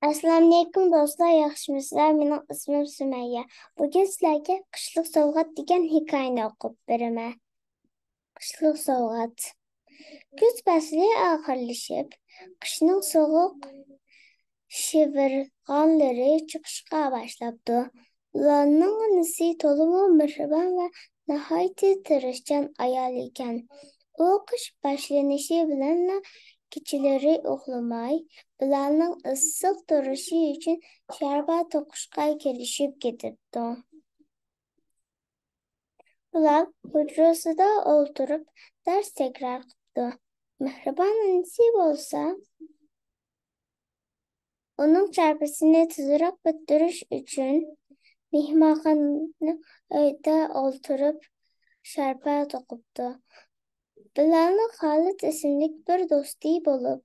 Assalomu alaykum do'stlar, yaxshimisizlar? Mening ismim Sumayya. Bugun sizlarga qishliq sovg'at degan hikoyani o'qib beraman. Qishliq sovg'at. Kuz fasli oxirlashib, qishning sovuq shivirg'onlari chiqishga boshlabdi. Ularning onasi to'liq mehribon va nihoyatda tirishchan ayol ekan. U qish boshlanishi bilan kechalari uxlamay, bularning issiq turishi uchun sharbat to'qishga kelishib ketibdi. Ular hujrasida o'tirib dars takror qildi. Mehribon onasi bo'lsa, uning sharpasini tezroq bitirish uchun mehmonxona uyda o'tirib sharpa to'qibdi. Bularning Xolid ismli bir do'sti bo'lib,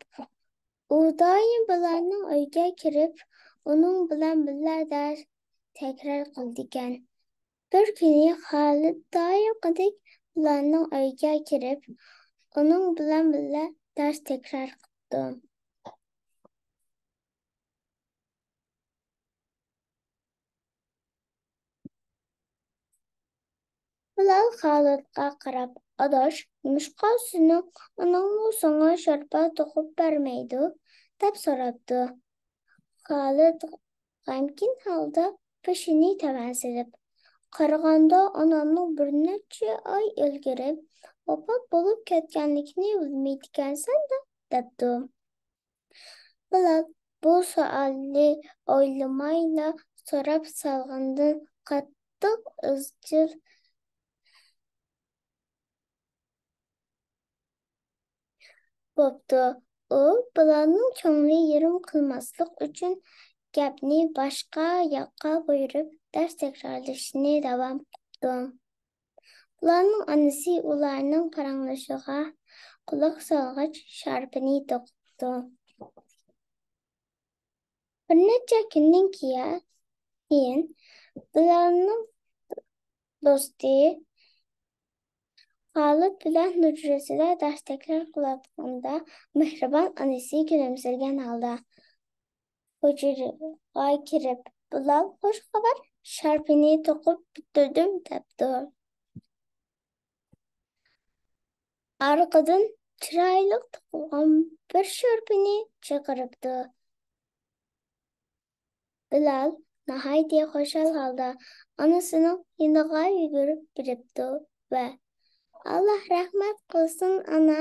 u doim bularning uyiga kirib, uning bilan birga dars takror qiladigan. Bir kuni Xolid doimgidek bularning uyiga kirib, uning bilan birga dars takror qildi. Ular Xolidga qarab, "Adosh, nima uning senga sharpa to'qib bermaydi?" deb so'rabdi. Xolid g'amgin holda boshini taban silib, qarag'anda onamning bir necha oy ilgari vafot bo'lib ketganligini bilmaydigansan-da, debdi. Bular bu savolni o'ylamayla so'rab solgandan qattiq izchil bo'pti. U bularning ko'ngli yerim qilmaslik uchun gapni boshqa yoqqa buyurib, dars takrorlashni davom qildi. Ularning onasi ularning qarang'ishiga quloq solgach, sharpani to'qdi. Bir necha kundan keyin bularning do'sti Xolid bilan hujrasida dars takror qilayotganda mehribon onasi kulimsiragan holda hujraga kirib, "Bular xush xabar, sharpani to'qib bitirdim", debdi. Orqadan chiroyli to'qilgan bir sharpani chiqaribdi. Bilal nihoyatda xushal holda onasining yoniga yugurib boribdi va "Alloh rahmat qilsin, ana,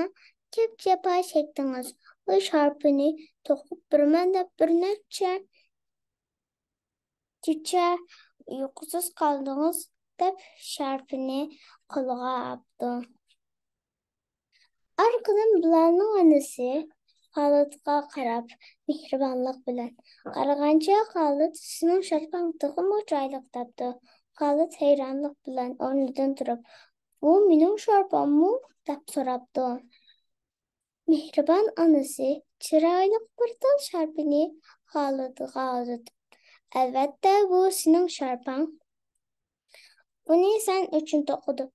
ko'p jafo chekdingiz. Bu sharpani to'qib beraman deb bir necha kecha uyqusiz qoldingiz", deb sharpani qo'liga oldi. Orqadan bularning onasi Xolidga qarab, mehribonlik bilan qaragancha, "Xolid, sening sharpang to'g'imi chiroyli", debdi. Xolid hayronlik bilan o'rnidan turib, "Bu mening sharpammi?" deb so'rabdi. Mehribon onasi chiroyli bir tal sharpani Xolidga uzatib, "Albatta, bu sening sharpang. Buni sen uchun to'qidim.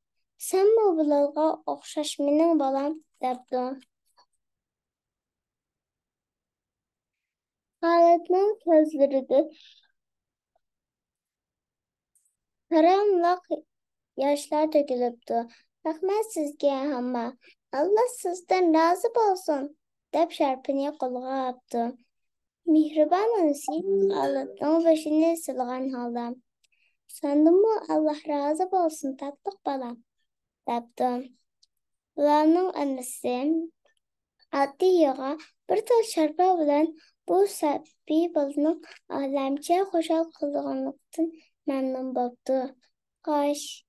Senmi bularga o'xshash mening bolam", debdi. Xolidning ko'zlarida haramliq yoshlar to'kilibdi. "Rahmat sizga, hamma. Alloh sizdan rozi bo'lsin", deb sharpani qo'liga oldi. Mehribon onasi Xolidning boshini silgan holda, "Sendanmi Alloh rozi bo'lsin, tatliq bolam", debdi. Ularning onasi oddiy bir tal sharpa bilan bu sabbiy bolaning olamcha xushal qilganligidan mamnun bo'ldi. Xo'sh,